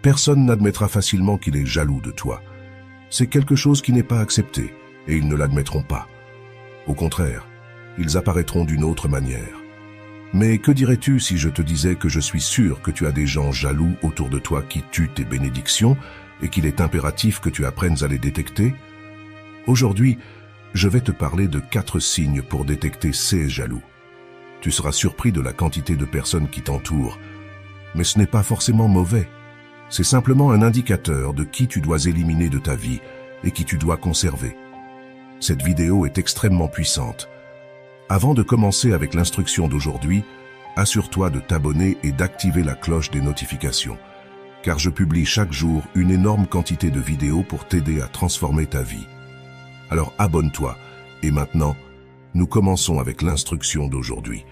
Personne n'admettra facilement qu'il est jaloux de toi. C'est quelque chose qui n'est pas accepté, et ils ne l'admettront pas. Au contraire, ils apparaîtront d'une autre manière. Mais que dirais-tu si je te disais que je suis sûr que tu as des gens jaloux autour de toi qui tuent tes bénédictions et qu'il est impératif que tu apprennes à les détecter? Aujourd'hui, je vais te parler de 4 signes pour détecter ces jaloux. Tu seras surpris de la quantité de personnes qui t'entourent, mais ce n'est pas forcément mauvais. C'est simplement un indicateur de qui tu dois éliminer de ta vie et qui tu dois conserver. Cette vidéo est extrêmement puissante. Avant de commencer avec l'instruction d'aujourd'hui, assure-toi de t'abonner et d'activer la cloche des notifications, car je publie chaque jour une énorme quantité de vidéos pour t'aider à transformer ta vie. Alors abonne-toi, et maintenant, nous commençons avec l'instruction d'aujourd'hui.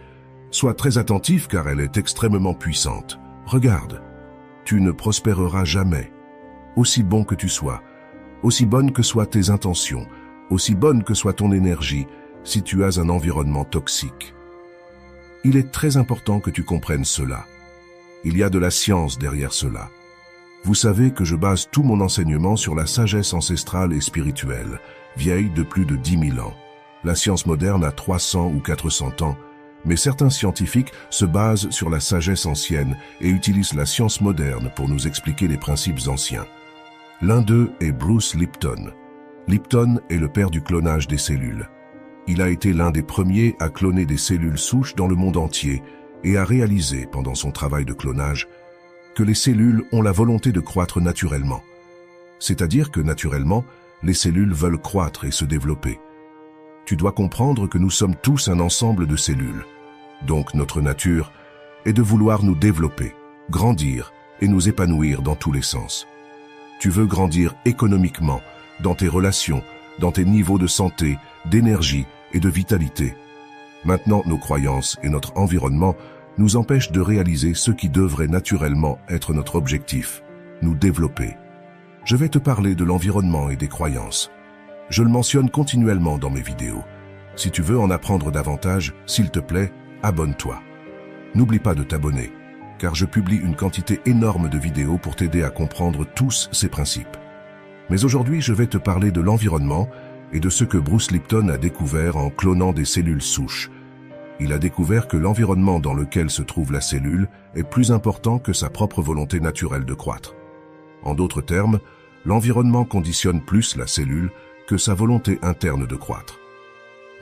Sois très attentif car elle est extrêmement puissante. Regarde, tu ne prospéreras jamais. Aussi bon que tu sois, aussi bonnes que soient tes intentions, aussi bonne que soit ton énergie, si tu as un environnement toxique. Il est très important que tu comprennes cela. Il y a de la science derrière cela. Vous savez que je base tout mon enseignement sur la sagesse ancestrale et spirituelle, vieille de plus de 10 000 ans. La science moderne a 300 ou 400 ans, mais certains scientifiques se basent sur la sagesse ancienne et utilisent la science moderne pour nous expliquer les principes anciens. L'un d'eux est Bruce Lipton. Lipton est le père du clonage des cellules. Il a été l'un des premiers à cloner des cellules souches dans le monde entier et a réalisé, pendant son travail de clonage, que les cellules ont la volonté de croître naturellement. C'est-à-dire que, naturellement, les cellules veulent croître et se développer. Tu dois comprendre que nous sommes tous un ensemble de cellules. Donc notre nature est de vouloir nous développer, grandir et nous épanouir dans tous les sens. Tu veux grandir économiquement, dans tes relations, dans tes niveaux de santé, d'énergie et de vitalité. Maintenant, nos croyances et notre environnement nous empêchent de réaliser ce qui devrait naturellement être notre objectif, nous développer. Je vais te parler de l'environnement et des croyances. Je le mentionne continuellement dans mes vidéos. Si tu veux en apprendre davantage, s'il te plaît, abonne-toi. N'oublie pas de t'abonner, car je publie une quantité énorme de vidéos pour t'aider à comprendre tous ces principes. Mais aujourd'hui, je vais te parler de l'environnement et de ce que Bruce Lipton a découvert en clonant des cellules souches. Il a découvert que l'environnement dans lequel se trouve la cellule est plus important que sa propre volonté naturelle de croître. En d'autres termes, l'environnement conditionne plus la cellule que sa volonté interne de croître.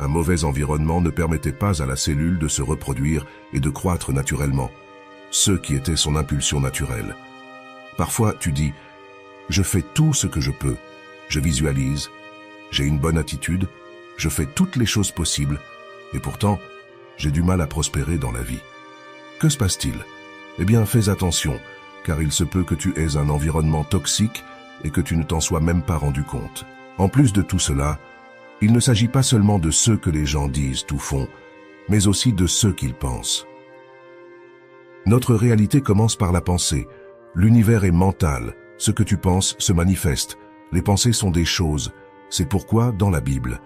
Un mauvais environnement ne permettait pas à la cellule de se reproduire et de croître naturellement, ce qui était son impulsion naturelle. Parfois, tu dis « Je fais tout ce que je peux, je visualise, j'ai une bonne attitude, je fais toutes les choses possibles, et pourtant, j'ai du mal à prospérer dans la vie. » Que se passe-t-il? Eh bien, fais attention, car il se peut que tu aies un environnement toxique et que tu ne t'en sois même pas rendu compte. En plus de tout cela, il ne s'agit pas seulement de ce que les gens disent ou font, mais aussi de ce qu'ils pensent. Notre réalité commence par la pensée. L'univers est mental. Ce que tu penses se manifeste. Les pensées sont des choses. C'est pourquoi, dans la Bible,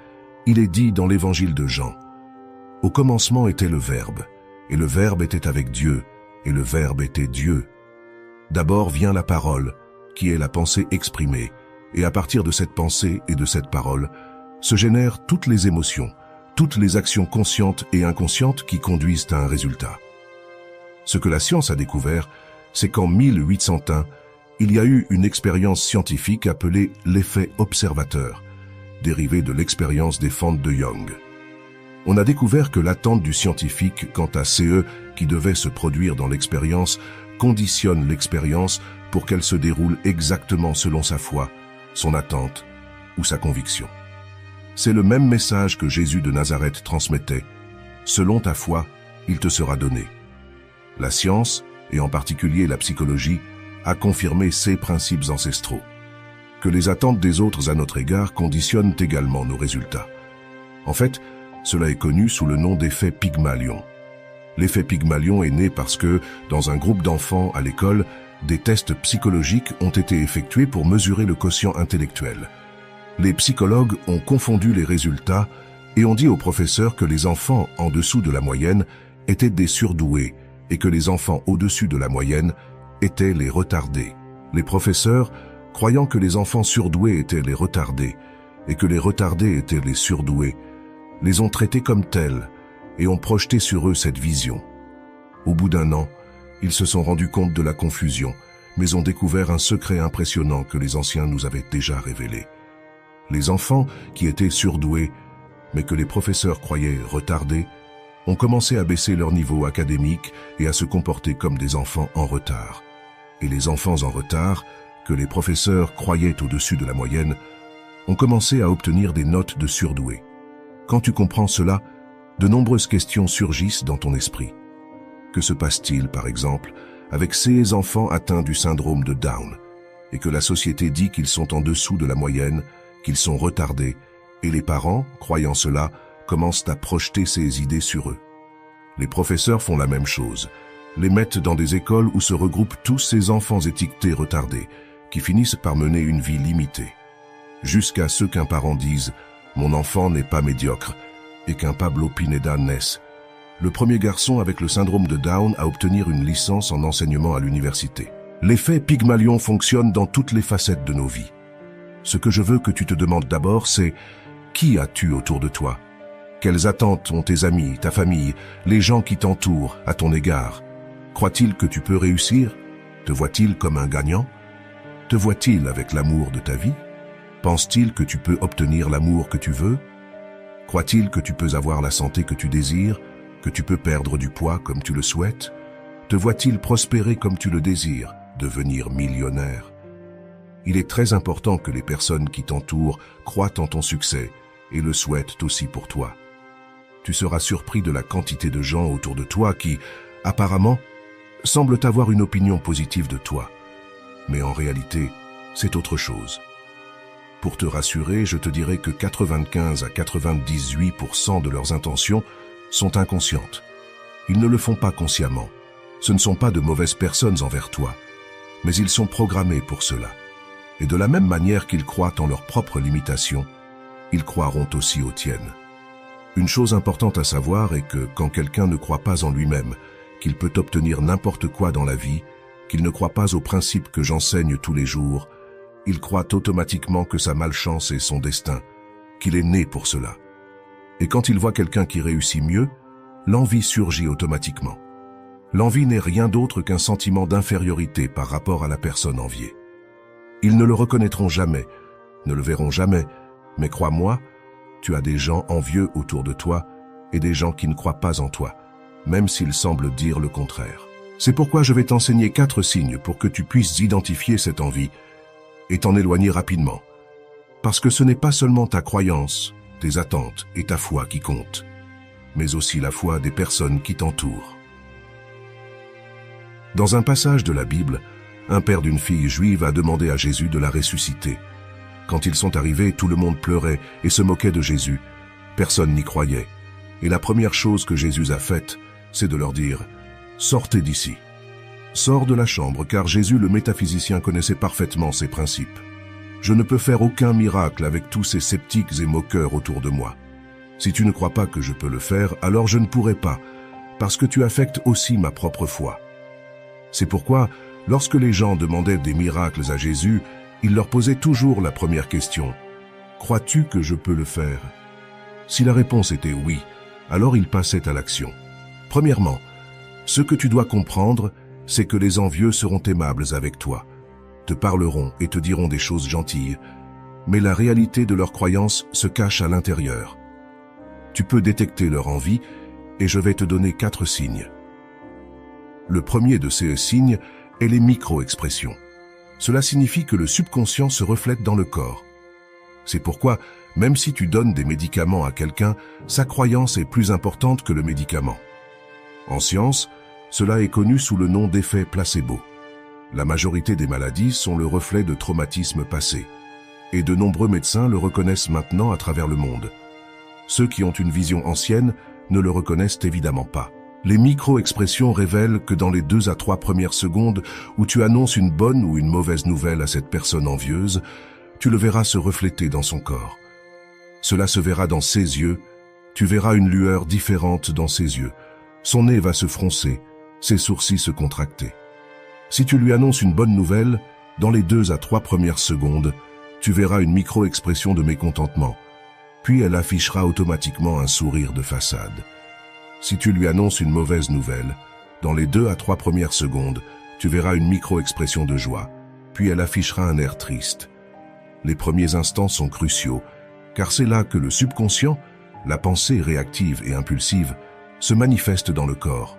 il est dit dans l'évangile de Jean, « Au commencement était le Verbe, et le Verbe était avec Dieu, et le Verbe était Dieu. » D'abord vient la parole, qui est la pensée exprimée, et à partir de cette pensée et de cette parole, se génèrent toutes les émotions, toutes les actions conscientes et inconscientes qui conduisent à un résultat. Ce que la science a découvert, c'est qu'en 1801, il y a eu une expérience scientifique appelée l'effet observateur, dérivé de l'expérience des fentes de Young. On a découvert que l'attente du scientifique quant à CE qui devait se produire dans l'expérience conditionne l'expérience pour qu'elle se déroule exactement selon sa foi, son attente ou sa conviction. C'est le même message que Jésus de Nazareth transmettait. Selon ta foi, il te sera donné. La science, et en particulier la psychologie, a confirmé ces principes ancestraux. Que les attentes des autres à notre égard conditionnent également nos résultats. En fait, cela est connu sous le nom d'effet Pygmalion. L'effet Pygmalion est né parce que, dans un groupe d'enfants à l'école, des tests psychologiques ont été effectués pour mesurer le quotient intellectuel. Les psychologues ont confondu les résultats et ont dit aux professeurs que les enfants en dessous de la moyenne étaient des surdoués et que les enfants au-dessus de la moyenne étaient les retardés. Les professeurs, croyant que les enfants surdoués étaient les retardés et que les retardés étaient les surdoués, les ont traités comme tels et ont projeté sur eux cette vision. Au bout d'un an, ils se sont rendus compte de la confusion, mais ont découvert un secret impressionnant que les anciens nous avaient déjà révélé. Les enfants qui étaient surdoués, mais que les professeurs croyaient retardés, ont commencé à baisser leur niveau académique et à se comporter comme des enfants en retard. Et les enfants en retard, que les professeurs croyaient au-dessus de la moyenne, ont commencé à obtenir des notes de surdoués. Quand tu comprends cela, de nombreuses questions surgissent dans ton esprit. Que se passe-t-il, par exemple, avec ces enfants atteints du syndrome de Down, et que la société dit qu'ils sont en dessous de la moyenne, qu'ils sont retardés, et les parents, croyant cela, commencent à projeter ces idées sur eux. Les professeurs font la même chose, les mettent dans des écoles où se regroupent tous ces enfants étiquetés retardés, qui finissent par mener une vie limitée. Jusqu'à ce qu'un parent dise « Mon enfant n'est pas médiocre » et qu'un Pablo Pineda naisse, le premier garçon avec le syndrome de Down à obtenir une licence en enseignement à l'université. L'effet Pygmalion fonctionne dans toutes les facettes de nos vies. Ce que je veux que tu te demandes d'abord, c'est « Qui as-tu autour de toi ?» Quelles attentes ont tes amis, ta famille, les gens qui t'entourent à ton égard? Croient-ils que tu peux réussir? Te voient-ils comme un gagnant? Te voient-ils avec l'amour de ta vie? Pensent-ils que tu peux obtenir l'amour que tu veux? Croient-ils que tu peux avoir la santé que tu désires, que tu peux perdre du poids comme tu le souhaites? Te voient-ils prospérer comme tu le désires, devenir millionnaire? Il est très important que les personnes qui t'entourent croient en ton succès et le souhaitent aussi pour toi. Tu seras surpris de la quantité de gens autour de toi qui, apparemment, semblent avoir une opinion positive de toi. Mais en réalité, c'est autre chose. Pour te rassurer, je te dirai que 95 à 98% de leurs intentions sont inconscientes. Ils ne le font pas consciemment. Ce ne sont pas de mauvaises personnes envers toi, mais ils sont programmés pour cela. Et de la même manière qu'ils croient en leurs propres limitations, ils croiront aussi aux tiennes. Une chose importante à savoir est que quand quelqu'un ne croit pas en lui-même, qu'il peut obtenir n'importe quoi dans la vie, qu'il ne croit pas aux principes que j'enseigne tous les jours, il croit automatiquement que sa malchance est son destin, qu'il est né pour cela. Et quand il voit quelqu'un qui réussit mieux, l'envie surgit automatiquement. L'envie n'est rien d'autre qu'un sentiment d'infériorité par rapport à la personne enviée. Ils ne le reconnaîtront jamais, ne le verront jamais, mais crois-moi, tu as des gens envieux autour de toi et des gens qui ne croient pas en toi, même s'ils semblent dire le contraire. C'est pourquoi je vais t'enseigner 4 signes pour que tu puisses identifier cette envie et t'en éloigner rapidement. Parce que ce n'est pas seulement ta croyance, tes attentes et ta foi qui comptent, mais aussi la foi des personnes qui t'entourent. Dans un passage de la Bible, un père d'une fille juive a demandé à Jésus de la ressusciter. Quand ils sont arrivés, tout le monde pleurait et se moquait de Jésus. Personne n'y croyait. Et la première chose que Jésus a faite, c'est de leur dire « Sortez d'ici ». Sors de la chambre, car Jésus le métaphysicien connaissait parfaitement ses principes. Je ne peux faire aucun miracle avec tous ces sceptiques et moqueurs autour de moi. Si tu ne crois pas que je peux le faire, alors je ne pourrai pas, parce que tu affectes aussi ma propre foi. C'est pourquoi, lorsque les gens demandaient des miracles à Jésus, il leur posait toujours la première question. « Crois-tu que je peux le faire ?» Si la réponse était oui, alors il passait à l'action. Premièrement, ce que tu dois comprendre, c'est que les envieux seront aimables avec toi, te parleront et te diront des choses gentilles, mais la réalité de leur croyance se cache à l'intérieur. Tu peux détecter leur envie et je vais te donner 4 signes. Le premier de ces signes est les micro-expressions. Cela signifie que le subconscient se reflète dans le corps. C'est pourquoi, même si tu donnes des médicaments à quelqu'un, sa croyance est plus importante que le médicament. En science, cela est connu sous le nom d'effet placebo. La majorité des maladies sont le reflet de traumatismes passés, et de nombreux médecins le reconnaissent maintenant à travers le monde. Ceux qui ont une vision ancienne ne le reconnaissent évidemment pas. Les micro-expressions révèlent que dans les 2 à 3 premières secondes où tu annonces une bonne ou une mauvaise nouvelle à cette personne envieuse, tu le verras se refléter dans son corps. Cela se verra dans ses yeux, tu verras une lueur différente dans ses yeux. Son nez va se froncer, ses sourcils se contracter. Si tu lui annonces une bonne nouvelle, Dans les 2 à 3 premières secondes, tu verras une micro-expression de mécontentement, puis elle affichera automatiquement un sourire de façade. Si tu lui annonces une mauvaise nouvelle, dans les 2 à 3 premières secondes, tu verras une micro-expression de joie, puis elle affichera un air triste. Les premiers instants sont cruciaux, car c'est là que le subconscient, la pensée réactive et impulsive, se manifeste dans le corps.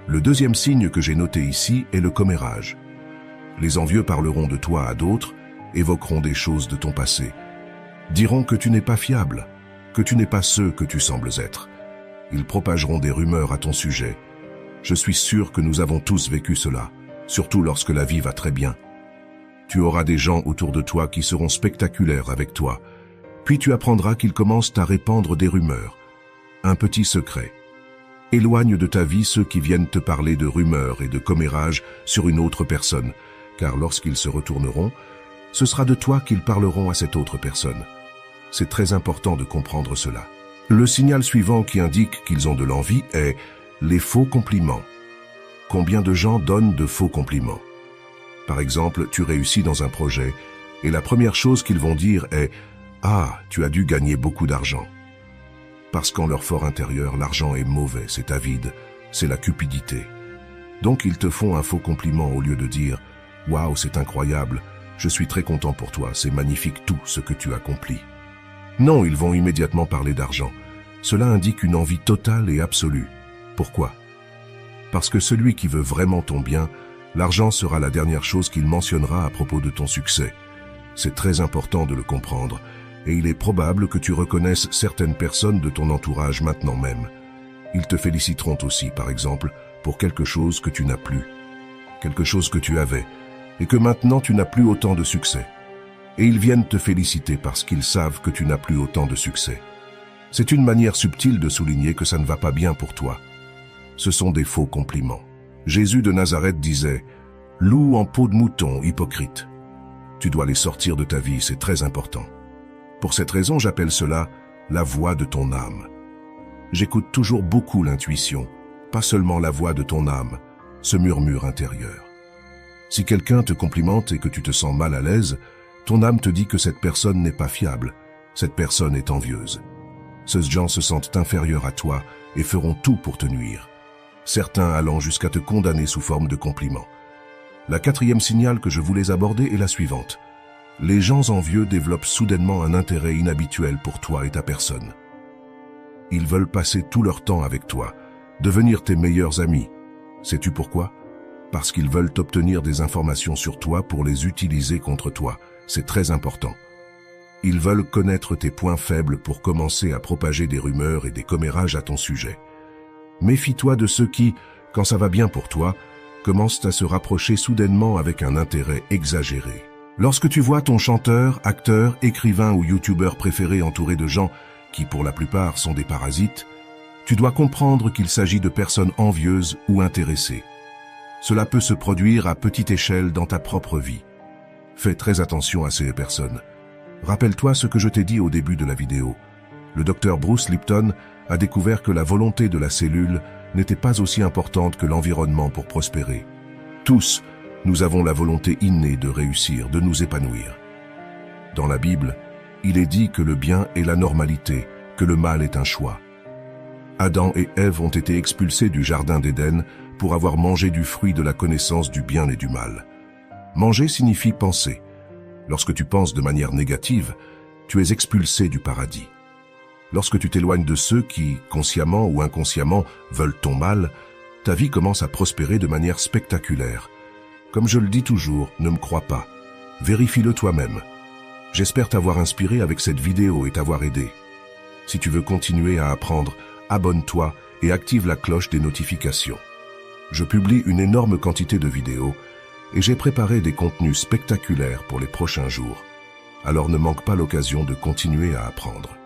Le deuxième signe que j'ai noté ici est le commérage. Les envieux parleront de toi à d'autres, évoqueront des choses de ton passé, diront que tu n'es pas fiable, que tu n'es pas ce que tu sembles être. Ils propageront des rumeurs à ton sujet. Je suis sûr que nous avons tous vécu cela, surtout lorsque la vie va très bien. Tu auras des gens autour de toi qui seront spectaculaires avec toi, puis tu apprendras qu'ils commencent à répandre des rumeurs. Un petit secret. Éloigne de ta vie ceux qui viennent te parler de rumeurs et de commérages sur une autre personne, car lorsqu'ils se retourneront, ce sera de toi qu'ils parleront à cette autre personne. C'est très important de comprendre cela. Le signal suivant qui indique qu'ils ont de l'envie est les faux compliments. Combien de gens donnent de faux compliments? Par exemple, tu réussis dans un projet et la première chose qu'ils vont dire est « Ah, tu as dû gagner beaucoup d'argent ». Parce qu'en leur fort intérieur, l'argent est mauvais, c'est avide, c'est la cupidité. Donc ils te font un faux compliment au lieu de dire « Waouh, c'est incroyable, je suis très content pour toi, c'est magnifique tout ce que tu accomplis ». Non, ils vont immédiatement parler d'argent. Cela indique une envie totale et absolue. Pourquoi? Parce que celui qui veut vraiment ton bien, l'argent sera la dernière chose qu'il mentionnera à propos de ton succès. C'est très important de le comprendre, et il est probable que tu reconnaisses certaines personnes de ton entourage maintenant même. Ils te féliciteront aussi, par exemple, pour quelque chose que tu n'as plus, quelque chose que tu avais, et que maintenant tu n'as plus autant de succès. Et ils viennent te féliciter parce qu'ils savent que tu n'as plus autant de succès. C'est une manière subtile de souligner que ça ne va pas bien pour toi. Ce sont des faux compliments. Jésus de Nazareth disait « Loup en peau de mouton, hypocrite ». Tu dois les sortir de ta vie, c'est très important. Pour cette raison, j'appelle cela la voix de ton âme. J'écoute toujours beaucoup l'intuition, pas seulement la voix de ton âme, ce murmure intérieur. Si quelqu'un te complimente et que tu te sens mal à l'aise, ton âme te dit que cette personne n'est pas fiable, cette personne est envieuse. Ces gens se sentent inférieurs à toi et feront tout pour te nuire, certains allant jusqu'à te condamner sous forme de compliments. La quatrième signal que je voulais aborder est la suivante. Les gens envieux développent soudainement un intérêt inhabituel pour toi et ta personne. Ils veulent passer tout leur temps avec toi, devenir tes meilleurs amis. Sais-tu pourquoi? Parce qu'ils veulent obtenir des informations sur toi pour les utiliser contre toi. C'est très important. Ils veulent connaître tes points faibles pour commencer à propager des rumeurs et des commérages à ton sujet. Méfie-toi de ceux qui, quand ça va bien pour toi, commencent à se rapprocher soudainement avec un intérêt exagéré. Lorsque tu vois ton chanteur, acteur, écrivain ou youtubeur préféré entouré de gens qui pour la plupart sont des parasites, tu dois comprendre qu'il s'agit de personnes envieuses ou intéressées. Cela peut se produire à petite échelle dans ta propre vie. Fais très attention à ces personnes. Rappelle-toi ce que je t'ai dit au début de la vidéo. Le docteur Bruce Lipton a découvert que la volonté de la cellule n'était pas aussi importante que l'environnement pour prospérer. Tous, nous avons la volonté innée de réussir, de nous épanouir. Dans la Bible, il est dit que le bien est la normalité, que le mal est un choix. Adam et Ève ont été expulsés du jardin d'Éden pour avoir mangé du fruit de la connaissance du bien et du mal. Manger signifie penser. Lorsque tu penses de manière négative, tu es expulsé du paradis. Lorsque tu t'éloignes de ceux qui, consciemment ou inconsciemment, veulent ton mal, ta vie commence à prospérer de manière spectaculaire. Comme je le dis toujours, ne me crois pas. Vérifie-le toi-même. J'espère t'avoir inspiré avec cette vidéo et t'avoir aidé. Si tu veux continuer à apprendre, abonne-toi et active la cloche des notifications. Je publie une énorme quantité de vidéos et j'ai préparé des contenus spectaculaires pour les prochains jours. Alors ne manque pas l'occasion de continuer à apprendre.